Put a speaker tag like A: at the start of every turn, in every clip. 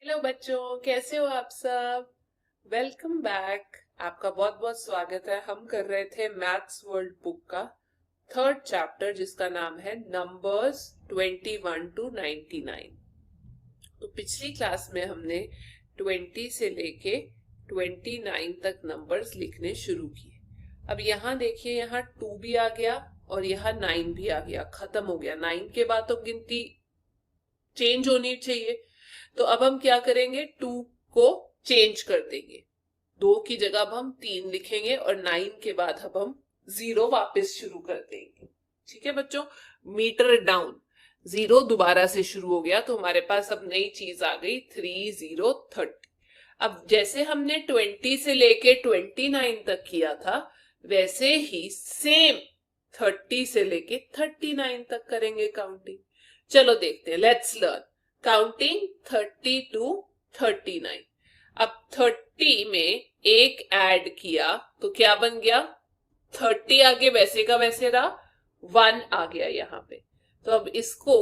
A: Hello बच्चों, कैसे हो आप सब। Welcome back. आपका बहुत बहुत स्वागत है। हम कर रहे थे मैथ्स वर्ल्ड बुक का थर्ड चैप्टर जिसका नाम है नंबर्स 21 to 99। तो पिछली क्लास में हमने 20 से लेके 29 तक नंबर्स लिखने शुरू किए। अब यहाँ देखिए, यहाँ 2 भी आ गया और यहाँ 9 भी आ गया, खत्म हो गया। 9 के बाद तो गिनती चेंज होनी चाहिए। तो अब हम क्या करेंगे, 2 को चेंज कर देंगे। 2 की जगह अब हम 3 लिखेंगे और 9 के बाद अब हम 0 वापस शुरू कर देंगे। ठीक है बच्चों, मीटर डाउन। 0 दोबारा से शुरू हो गया तो हमारे पास अब नई चीज आ गई 3030। अब जैसे हमने 20 से लेके 29 तक किया था, वैसे ही सेम 30 से लेके 39 तक करेंगे काउंटिंग। चलो देखते हैं, लेट्स लर्न काउंटिंग 30 to 39। अब 30 में एक ऐड किया तो क्या बन गया, 30 आगे वैसे का वैसे रहा, 1 आ गया यहाँ पे। तो अब इसको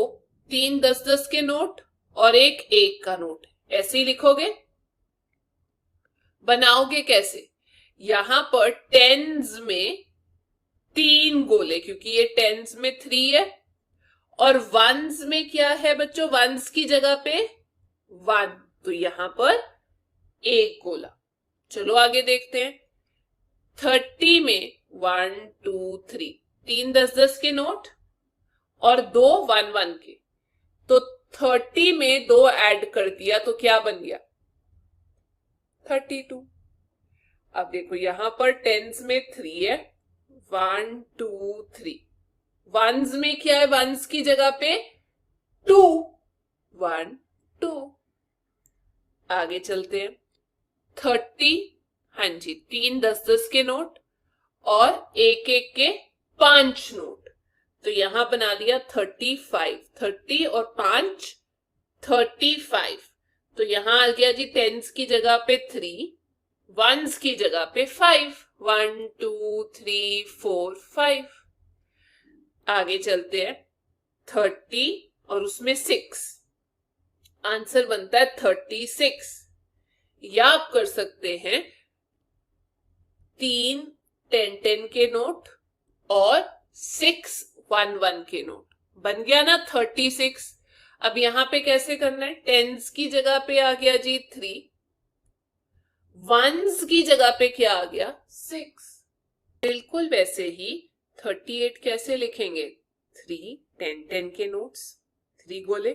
A: 3 10 10 के नोट और एक 1 का नोट ऐसे ही लिखोगे। बनाओगे कैसे, यहां पर टेंस में 3 गोले, क्योंकि ये टेंस में 3 है, और वंस में क्या है बच्चों, वंस की जगह पे 1, तो यहां पर एक गोला। चलो आगे देखते हैं। 30 में 1 2 3, 3 10 10 के नोट और 2 1 1 के, तो 30 में 2 ऐड कर दिया तो क्या बन गया, 32। अब देखो यहां पर टेंस में 3 है, 1 2 3। वंस में क्या है, वंस की जगह पे 2, 1 2। आगे चलते हैं। 30, हाँ जी, 3 10 10 के नोट और एक एक के 5 नोट, तो यहां बना दिया 35। 30 और 5 35। तो यहां आ गया जी टेंस की जगह पे 3, वंस की जगह पे 5, 1 2 3 4 5। आगे चलते हैं। 30 और उसमें 6, आंसर बनता है 36। या आप कर सकते हैं 3 10 10 के नोट और 6 1 1 के नोट, बन गया ना 36। अब यहां पे कैसे करना है, टेंस की जगह पे आ गया जी 3, वंस की जगह पे क्या आ गया 6। बिल्कुल वैसे ही 38 कैसे लिखेंगे, 3 10 10 के नोट्स, 3 गोले,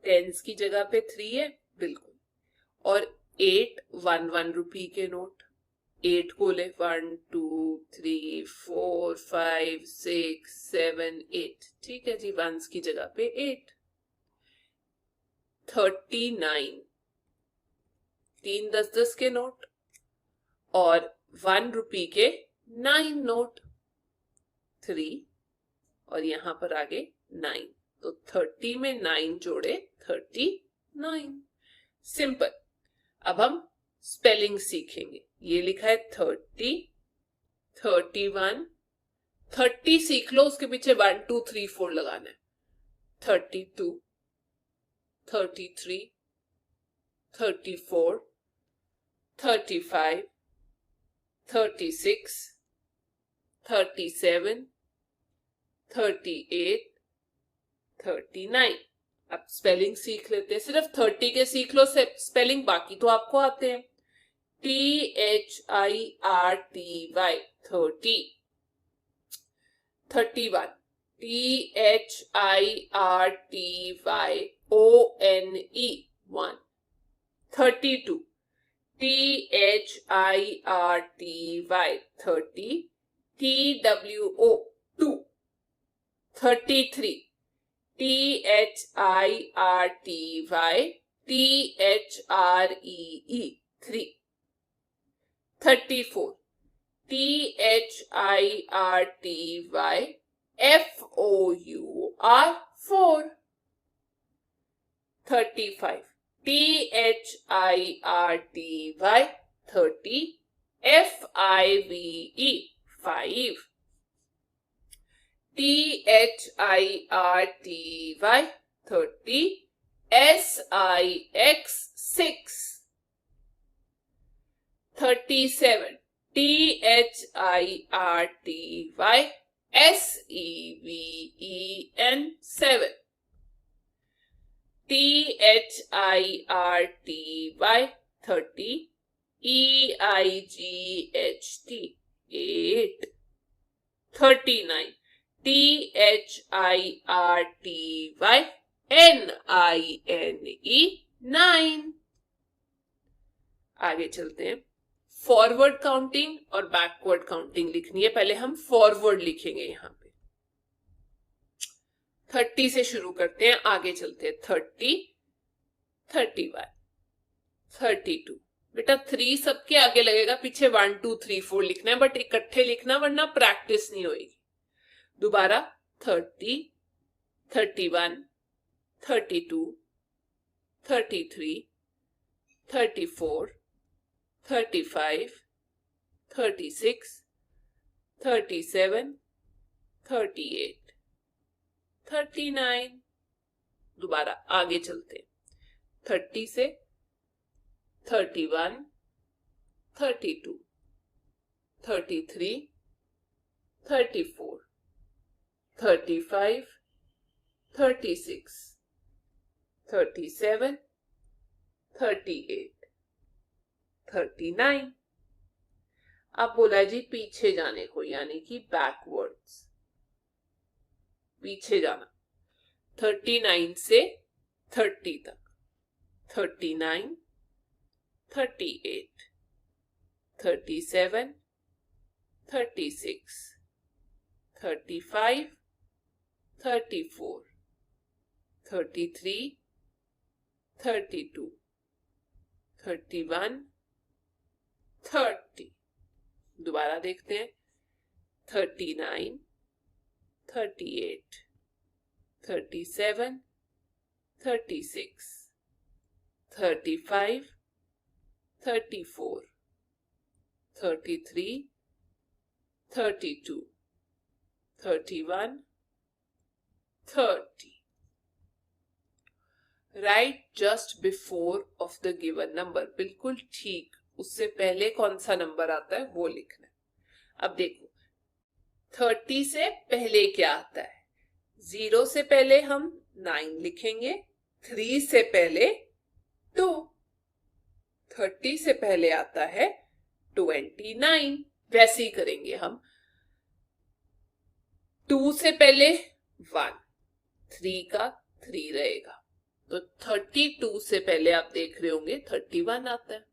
A: टेंस की जगह पे 3 है बिल्कुल, और 8 1 1 रुपी के नोट, 8 गोले, 1 2 3 4 5 6 7 8। ठीक है जी, वंस की जगह पे 8। 39, 3 10 10 के नोट और 1 रुपी के 9 नोट, 3 और यहां पर आगे 9, तो 30 में 9 जोड़े 39। सिंपल। अब हम स्पेलिंग सीखेंगे। ये लिखा है 30, 31, 30 सीख लो, उसके पीछे 1 2 3 4 लगाना है। 32, 33, 34, 35, 36, 37, 38, 39। अब स्पेलिंग सीख लेते हैं। सिर्फ 30 के सीख लो स्पेलिंग, बाकी तो आपको आते हैं। THIRTY 30, 31, THIRTYONE 1, 32, THIRTY 30, TWO 2, 33, THIRTY 3, 34, THIRTYFOUR 4, 35, THIRTY 30, FIVE 5, THIRTY 30, SIX 37 THIRTY SEVEN 7 THIRTY 30 EIGHT 8 39 THIRTY NINE 9। आगे चलते हैं। फॉरवर्ड काउंटिंग और बैकवर्ड काउंटिंग लिखनी है। पहले हम फॉरवर्ड लिखेंगे। यहां पे 30 से शुरू करते हैं, आगे चलते हैं। 30 31 32। बेटा 3 सबके आगे लगेगा, पीछे 1 2 3 4 लिखना है, बट इकट्ठे लिखना वरना प्रैक्टिस नहीं होगी। दोबारा 30 31 32 33 34 35 36 37 38 39। दोबारा आगे चलते 30 से 31 32 33 34 35 36 37 38 39। अब बोला जी पीछे जाने को, यानी कि बैकवर्ड्स, पीछे जाना। 39 से 30 तक 39 38 37 36 35 34 33 32 31 30। दोबारा देखते हैं। 39 38 37 36 35 34 33 32 31 30। Right just before of the given number, बिल्कुल ठीक उससे पहले कौन सा नंबर आता है वो लिखना है। अब देखो 30 से पहले क्या आता है। 0 से पहले हम 9 लिखेंगे, 3 से पहले 2, 30 से पहले आता है 29, वैसे ही करेंगे हम। 2 से पहले 1, 3 का 3 रहेगा, तो 32 से पहले आप देख रहे होंगे 31 आता है।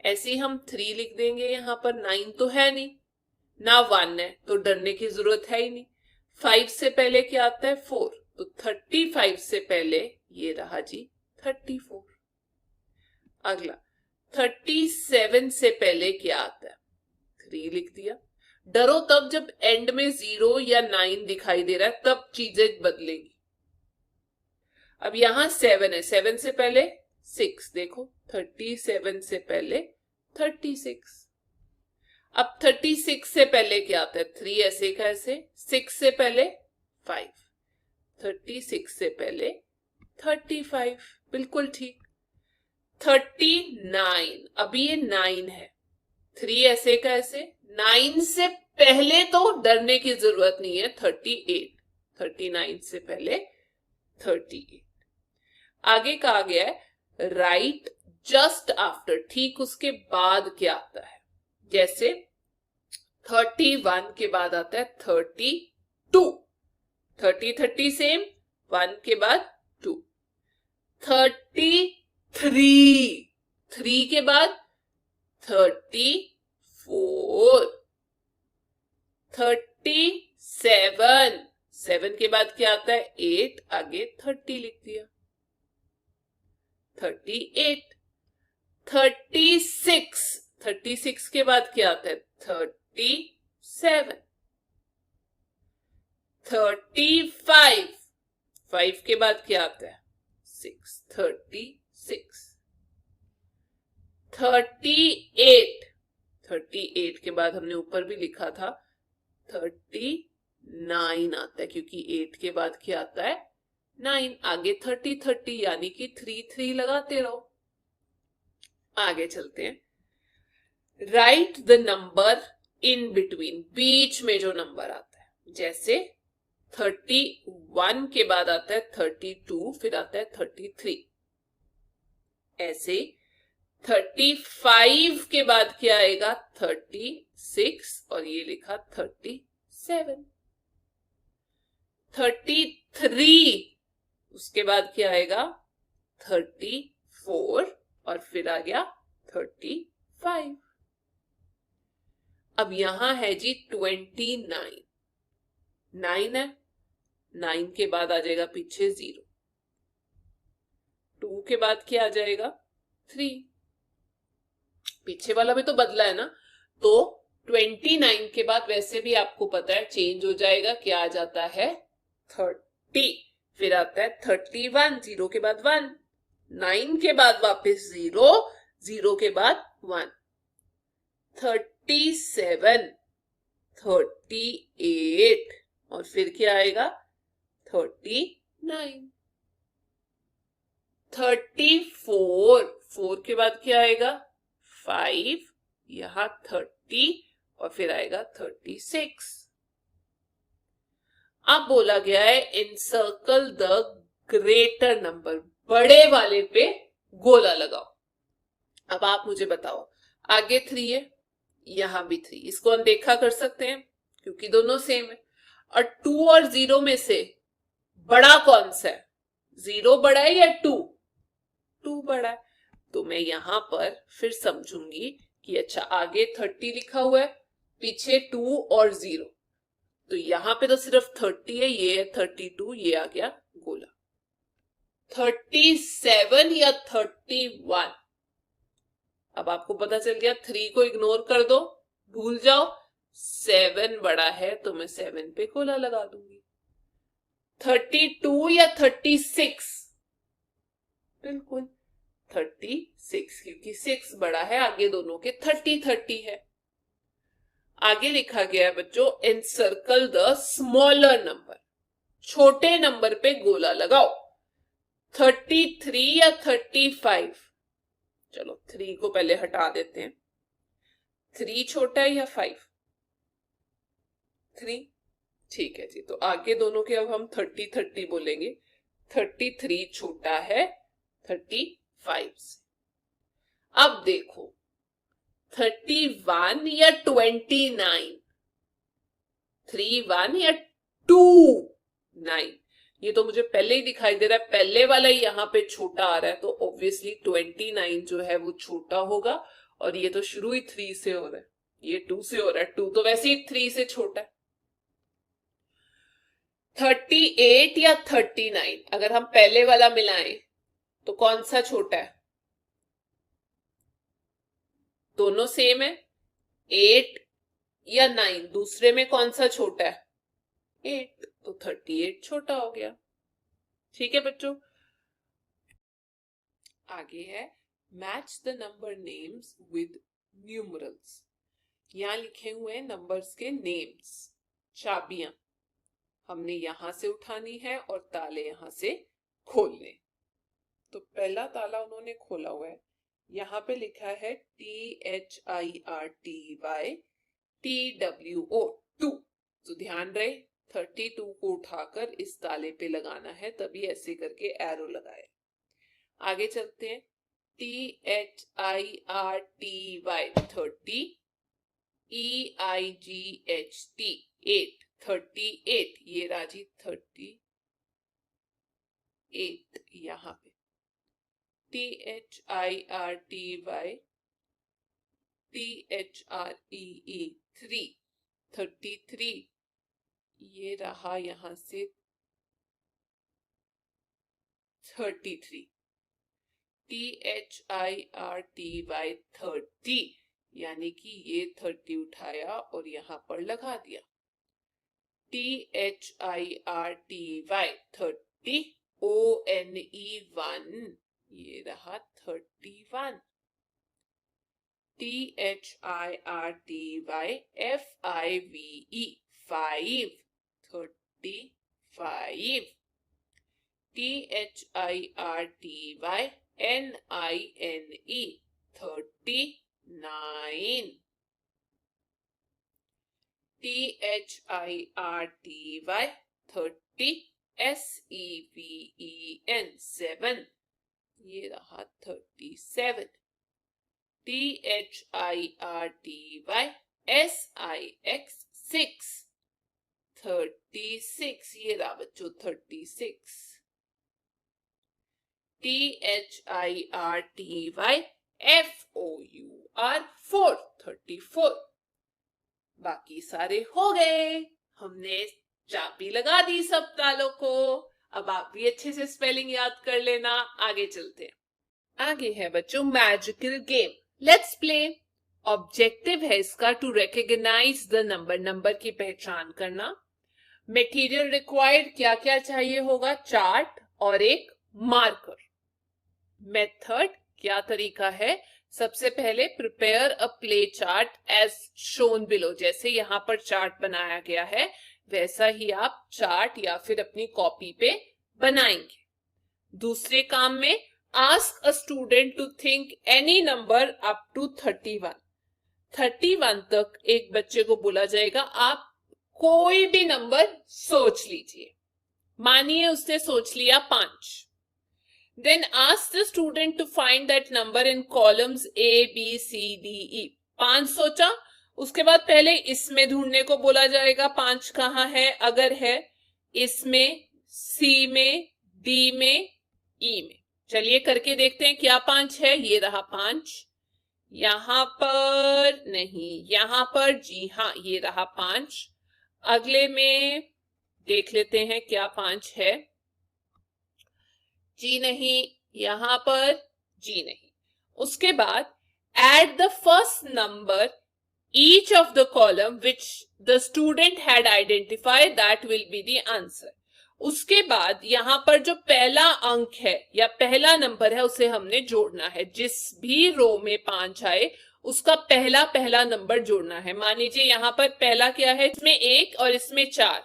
A: ऐसे ही हम 3 लिख देंगे, यहां पर 9 तो है नहीं ना, 1 है तो डरने की जरूरत है ही नहीं। 5 से पहले क्या आता है 4, तो 35 से पहले ये रहा जी 34। अगला 37 से पहले क्या आता है 3 लिख दिया। डरो तब जब एंड में 0 या 9 दिखाई दे रहा है, तब चीजें बदलेंगी। अब यहां 7 है, 7 से पहले 6, देखो 37 से पहले 36। अब 36 से पहले क्या आता है 3, ऐसे का ऐसे। 6 से पहले 5, 36 से पहले 35, बिल्कुल ठीक। 39, अभी ये 9 है, 3 ऐसे का ऐसे। 9 से पहले तो डरने की जरूरत नहीं है, 38, 39 से पहले 38। आगे कहा गया है राइट जस्ट आफ्टर, ठीक उसके बाद क्या आता है। जैसे 31 के बाद आता है 32, 30 सेम, 1 के बाद 2। 33, 3 के बाद 34। 37, 7 के बाद क्या आता है 8, आगे 30 लिख दिया। 38, 36, 36 के बाद क्या आता है 37। 35, 5 के बाद क्या आता है 6, 36। 38, 38 के बाद हमने ऊपर भी लिखा था 39 आता है, क्योंकि 8 के बाद क्या आता है 9, आगे 30 30 यानी कि 3 3 लगाते रहो। आगे चलते हैं। Right the number in between, बीच में जो नंबर आता है, जैसे 31 के बाद आता है 32, फिर आता है 33। ऐसे 35 के बाद क्या आएगा? 36, और ये लिखा 37। 33 उसके बाद क्या आएगा? 34, और फिर आ गया 35। अब यहां है जी 29, 9 है, 9 के बाद आ जाएगा पीछे 0, 2 के बाद क्या आ जाएगा? 3, पीछे वाला भी तो बदला है ना। तो 29 के बाद वैसे भी आपको पता है चेंज हो जाएगा, क्या आ जाता है? 30, फिर आता है 31, 0 के बाद 1, 9 के बाद वापस 0, 0 के बाद 1, 37, 38, और फिर क्या आएगा? 39, 34, 4 के बाद क्या आएगा? 5, यहां 30, और फिर आएगा 36। अब बोला गया है इनसर्कल द ग्रेटर नंबर, बड़े वाले पे गोला लगाओ। अब आप मुझे बताओ, आगे 3 है, यहां भी 3, इसको अनदेखा कर सकते हैं क्योंकि दोनों सेम है। और 2 और 0 में से बड़ा कौन सा है? 0 बड़ा है या 2? 2 बड़ा है। तो मैं यहां पर फिर समझूंगी कि अच्छा आगे 30 लिखा हुआ है, पीछे 2 और 0, तो यहां पे तो सिर्फ 30 है, ये है 32, ये आ गया गोला। 37 या 31? अब आपको पता चल गया, 3 को इग्नोर कर दो, भूल जाओ, 7 बड़ा है तो मैं 7 पे गोला लगा दूंगी। 32 या 36? बिल्कुल 36, क्योंकि 6 बड़ा है, आगे दोनों के 30 30 है। आगे लिखा गया है बच्चों, एनसर्कल द स्मॉलर नंबर, छोटे नंबर पे गोला लगाओ। 33 या 35? चलो 3 को पहले हटा देते हैं। 3 छोटा है या 5? 3, ठीक है जी। तो आगे दोनों के अब हम 30 30 बोलेंगे। 33 छोटा है 35 से। अब देखो 31 या 29? 31 या 29? ये तो मुझे पहले ही दिखाई दे रहा है, पहले वाला ही यहाँ पे छोटा आ रहा है, तो ऑब्वियसली 29 जो है वो छोटा होगा। और ये तो शुरू ही 3 से हो रहा है, ये 2 से हो रहा है, 2 तो वैसे ही 3 से छोटा है। 38 या 39? अगर हम पहले वाला मिलाएं तो कौन सा छोटा है? दोनों सेम है। 8 या 9? दूसरे में कौन सा छोटा है? 8, तो 38 छोटा हो गया। ठीक है बच्चों। आगे है match the number names with numerals. यहां लिखे हुए हैं नंबर्स के नेम्स, चाबियां हमने यहां से उठानी है और ताले यहां से खोलने। तो पहला ताला उन्होंने खोला हुआ है, यहां पे लिखा है THIRTY TWO 2। तो ध्यान रहे 32 को उठाकर इस ताले पे लगाना है, तभी ऐसे करके एरो लगाए। आगे चलते हैं, THIRTY 30, EIGHT 8, 38, ये राजी 38 यहां पे। THIRTY 3, 33, ये रहा यहां से 33। THIRTY 30, यानी कि ये 30 उठाया और यहां पर लगा दिया। THIRTY 30, ONE 1, ये रहा 31। THIRTY FIVE 5, 35। THIRTYNINE 39. THIRTY 7 ये रहा 37. THIRTYSIX 36 ये रहा बच्चों 36. THIRTYFOUR 34. बाकी सारे हो गए. हमने चाबी लगा दी सब तालों को. अब आप भी अच्छे से स्पेलिंग याद कर लेना. आगे चलते हैं. आगे है बच्चों magical game. Let's play. Objective है इसका टू रिकॉग्नाइज द नंबर की पहचान करना. मटेरियल रिक्वायर्ड क्या क्या चाहिए होगा? चार्ट और एक मार्कर. मेथड क्या तरीका है? सबसे पहले prepare a play chart as shown below. जैसे यहाँ पर चार्ट बनाया गया है वैसा ही आप चार्ट या फिर अपनी कॉपी पे बनाएंगे. दूसरे काम में ask a student to think any number up to 31. 31 तक एक बच्चे को बोला जाएगा आप कोई भी नंबर सोच लीजिए. मानिए उसने सोच लिया 5. Then ask the student to find that number in columns A, B, C, D, E. 5 सोचा. उसके बाद पहले इसमें ढूंढने को बोला जाएगा 5 कहाँ है. अगर है इसमें, C में, D में, E में. चलिए करके देखते हैं क्या 5 है. ये रहा 5. यहां पर नहीं, यहां पर. जी हाँ ये रहा 5. अगले में देख लेते हैं क्या 5 है. जी नहीं. यहां पर जी नहीं. उसके बाद add the first number each of the column which the student had identified, that will be the answer. उसके बाद यहां पर जो पहला अंक है या पहला नंबर है उसे हमने जोड़ना है. जिस भी रो में 5 आए उसका पहला पहला नंबर जोड़ना है. मान लीजिए यहां पर पहला क्या है, इसमें 1 और इसमें 4,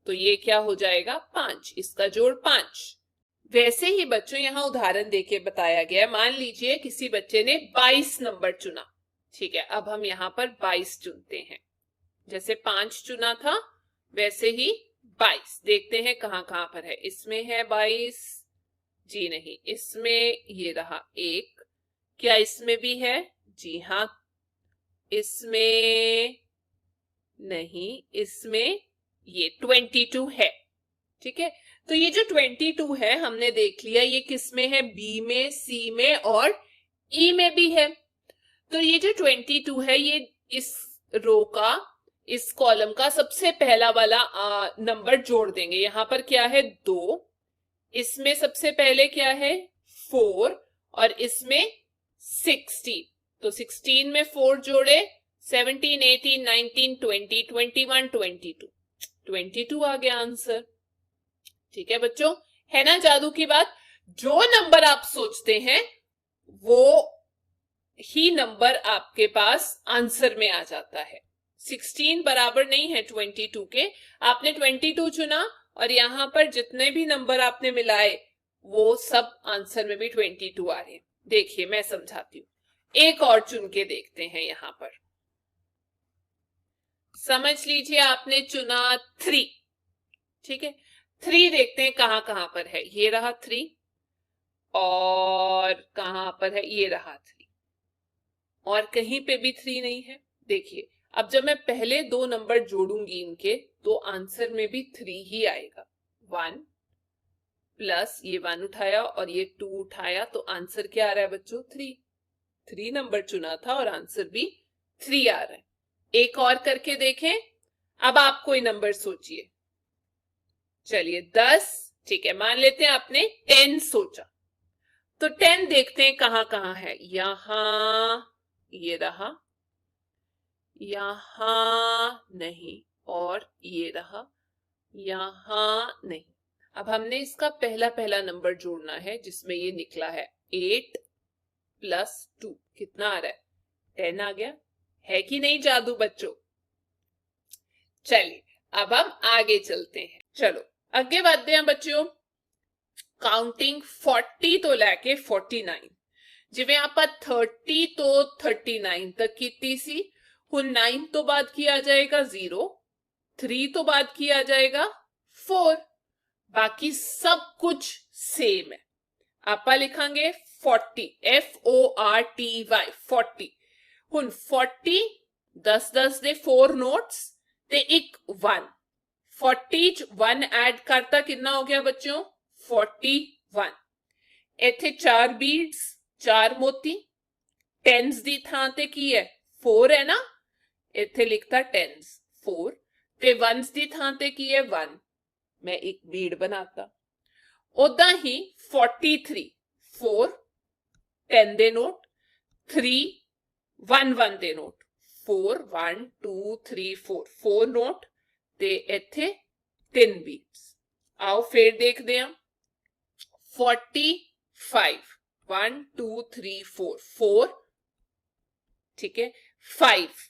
A: तो ये क्या हो जाएगा 5. इसका जोड़ 5. वैसे ही बच्चों यहां उदाहरण देके बताया गया है. मान लीजिए किसी बच्चे ने 22 नंबर चुना. ठीक है, अब हम यहाँ पर 22 चुनते हैं. जैसे 5 चुना था वैसे ही 22. देखते हैं कहाँ कहाँ पर है. इसमें है 22. जी नहीं. इसमें ये रहा 1. क्या इसमें भी है? जी हाँ. इसमें नहीं. इसमें ये 22 है. ठीक है, तो ये जो 22 है हमने देख लिया ये किस में है? बी में, सी में और ई में भी है. तो ये जो 22 है ये इस रो का, इस कॉलम का सबसे पहला वाला नंबर जोड़ देंगे. यहां पर क्या है 2. इसमें सबसे पहले क्या है 4 और इसमें 16. तो 16 में 4 जोड़े 17, 18, 19, 20, 21, 22. 22 आ गया आंसर. ठीक है बच्चों, है ना जादू की बात. जो नंबर आप सोचते हैं वो ही नंबर आपके पास आंसर में आ जाता है. 16 बराबर नहीं है 22 के. आपने 22 चुना और यहां पर जितने भी नंबर आपने मिलाए वो सब आंसर में भी 22 आ रहे हैं. देखिए मैं समझाती हूँ. एक और चुन के देखते हैं. यहां पर समझ लीजिए आपने चुना 3. ठीक है, 3 देखते हैं कहां कहां पर है. ये रहा 3 और कहां पर है? ये रहा 3 और कहीं पे भी 3 नहीं है. देखिए अब जब मैं पहले 2 नंबर जोड़ूंगी इनके तो आंसर में भी 3 ही आएगा. 1 प्लस ये 1 उठाया और ये 2 उठाया तो आंसर क्या आ रहा है बच्चों? 3. 3 नंबर चुना था और आंसर भी 3 आ रहा है. एक और करके देखें. अब आप कोई नंबर सोचिए. चलिए 10. ठीक है, मान लेते हैं आपने 10 सोचा. तो 10 देखते हैं कहां कहां है. यहां ये रहा, यहां नहीं और ये रहा, यहां नहीं. अब हमने इसका पहला पहला नंबर जोड़ना है जिसमें ये निकला है 8 प्लस 2. कितना आ रहा है? 10 आ गया. है कि नहीं जादू बच्चों? चलिए अब हम आगे चलते हैं. चलो आगे बढ़ते हैं बच्चों. काउंटिंग 40 तो लैके 49 जिवें आपां 30 तो 39 तक कीती सी, हुण 9 तो बाद की आ जाएगा 0, 3 तो बाद की आ जाएगा 4, बाकी सब कुछ सेम है। आपां लिखांगे 40, FORTY 40। हुण 40 10 दे 4 नोट्स ते एक 1, 40 च 1 ऐड करता कितना हो गया बच्चों 41। इथे 4 बीड्स 4 मोती, टेंस दी थां ते की है 4 है ना, इथे लिखता टेंस 4 ते वंस दी थां ते की है 1, मैं एक बीड बनाता। उदा ही 43 4 10 दे नोट, 3 1 1 दे नोट, 4 1 2 3 4 4 नोट ते इथे 3 बीट्स। आओ फिर देखते हैं 45 1 2 3 4 4, ठीक है, 5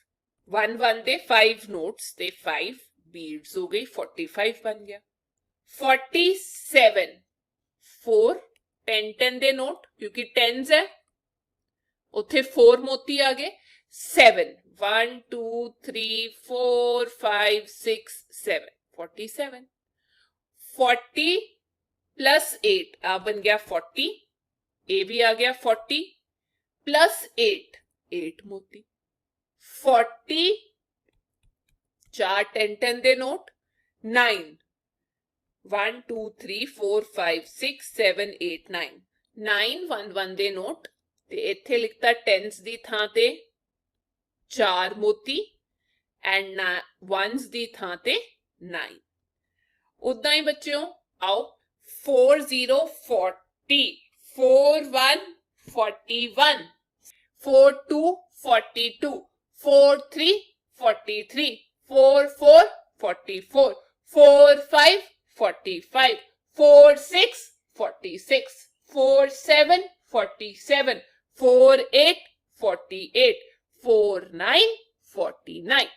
A: 1 1 दे 5 नोट्स ते 5 बीट्स हो गई, 45 बन गया। 47 4 10 10 दे नोट क्योंकि टेंस है, उथे 4 मोती आ गए, 7 1 2 3 4 5 6 7 47। 40 प्लस 8 आ बन गया 40, ए भी आ गया 40 प्लस 8 8 मोती। 40 4 10 10 दे नोट, 9 1 2 3 4 5 6 7 8 9 9 1 1 दे नोट ते इथे लिखता टेंस दी थां ते 4 मोती एंड वंस दी थां ते 9। उदा ही बच्चों आओ 40 40 4 1 41 4 2 42 4 3 43 4 4 44 4 5 45 4 6 46 4 7 47 4 8 48 4 9 49।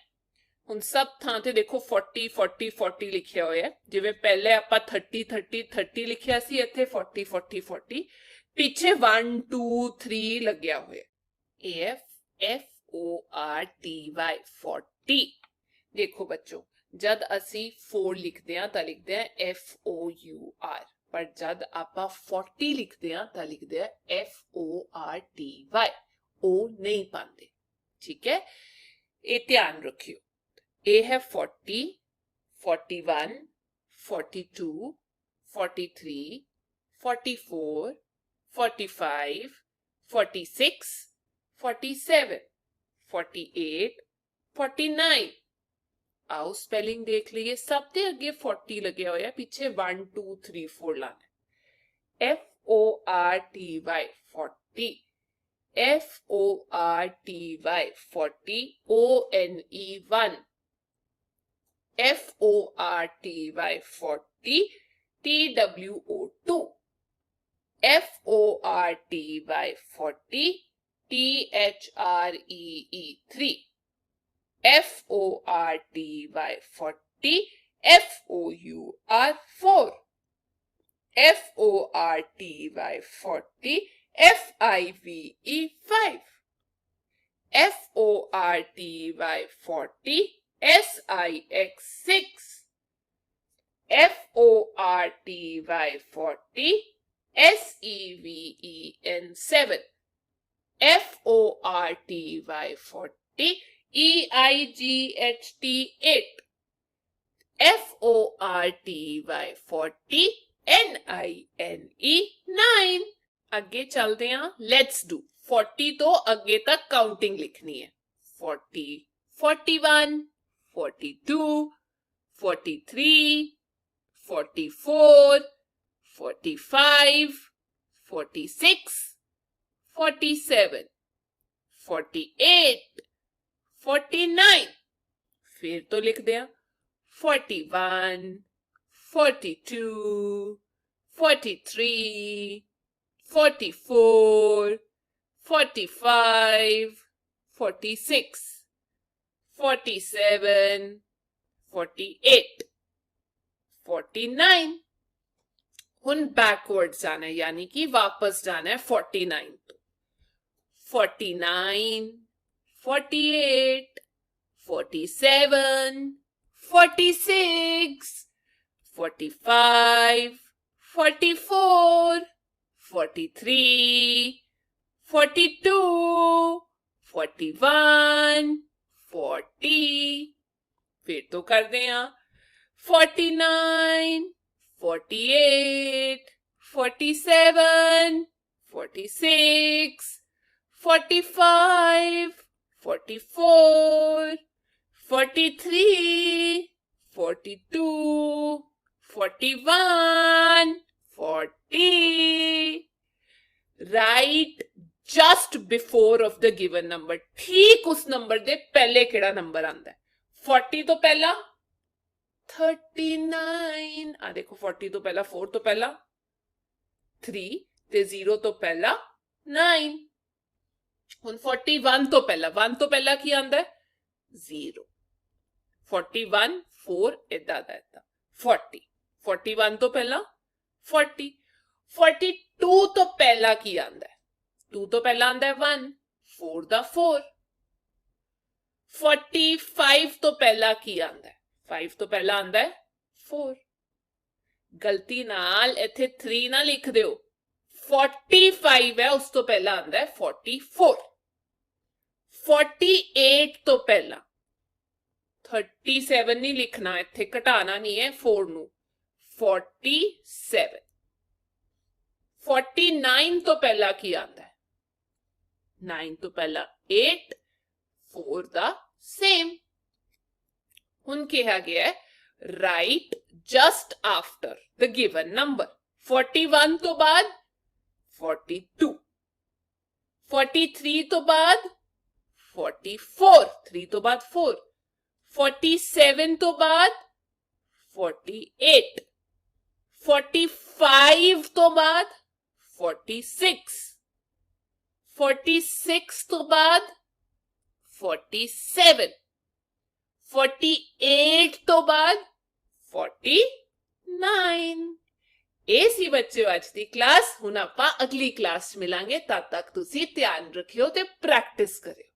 A: ਹੁਣ ਸਭ ਥਾਂ ਤੇ ਦੇਖੋ 40 40 40 ਲਿਖਿਆ ਹੋਇਆ ਹੈ, ਜਿਵੇਂ ਪਹਿਲੇ ਆਪਾਂ 30 30 30 ਲਿਖਿਆ ਸੀ, ਇੱਥੇ 40 40 40, ਪਿੱਛੇ 1 2 3 ਲੱਗਿਆ ਹੋਇਆ FORTY 40। देखो बच्चों जद असी 4 लिखते हैं तो लिखते हैं FOUR, पर जद आपा 40 लिखते हैं तो लिखते हैं FORTY, ओ नहीं पाते, ठीक है, ये ध्यान रखियो। ए है 40 41 42 43 44 45 46 47 48 49। आओ स्पेलिंग देख लीजिए, सब दे अगे 40 लगे हुए हैं, पीछे 1 2 3 4 लाना है। FORTY 40 FORTY 40 ONE 1 FORTY 40 TWO 2 FORTY 40 THREE 3 FORTY 40 FOUR 4 FORTY 40 FIVE 5 FORTY 40 SIX 6 FORTY 40 SEVEN 7 FORTY 40 EIGHT 8 FORTY 40 NINE 9। आगे चलते हैं, लेट्स डू। 40 तो आगे तक काउंटिंग लिखनी है, 40 41 42 43 44 45 46 47 48 49। फिर तो लिख दिया 41 42 43 44 45 46 47 48 49। हुन बैकवर्ड जाना है, यानी कि वापस जाना है 49 तो 49, 48, 47, 46, 45, 44, 43, 42, 41, 40, फिर तो कर दें यहाँ 49, 48, 47, 46, 45, 44, 43, 42, 41, 40. Write just before of the given number. ठीक उस नंबर दे पहले केड़ा नंबर आंदा है? 40 तो पहला 39, आ देखो 40 तो पहला 4 तो पहला 3 ते 0 तो पहला 9. हुन 41 तो पहला 1 तो पहला की आंदा है 0. 41 4 इदा दा इदा 40. 41 तो पहला 40. 42 तो पहला की आंदा है 2 तो पहला आंदा है 1. 4 दा 4. 45 तो पहला की आंदा है 5 तो पहला आंदा है 4. गलती नाल इथे 3 ना लिख दियो. 45 है उस तो पहला आंदा है 44. 48 तो पहला 37 नहीं लिखना, इथे घटाना नहीं है 4 नु. 47. 49 तो पहला की आंदा है 9 तो पहला 8. 4 दा सेम. हुन कहा गया है right just after the given number. 41 तो बाद 42. 43 तो बाद 44. 3 तो बाद 4. 47 तो बाद 48. 45 तो बाद 46. 46 तो बाद 47. 48 तो बाद 49. ਇਹ ਸੀ ਬੱਚਿਓ ਅੱਜ ਦੀ ਕਲਾਸ. ਹੁਣ ਆਪਾਂ ਅਗਲੀ ਕਲਾਸ 'ਚ ਮਿਲਾਂਗੇ. ਤਦ ਤੱਕ ਤੁਸੀਂ ਧਿਆਨ ਰੱਖਿਓ ਤੇ ਪ੍ਰੈਕਟਿਸ ਕਰਿਓ.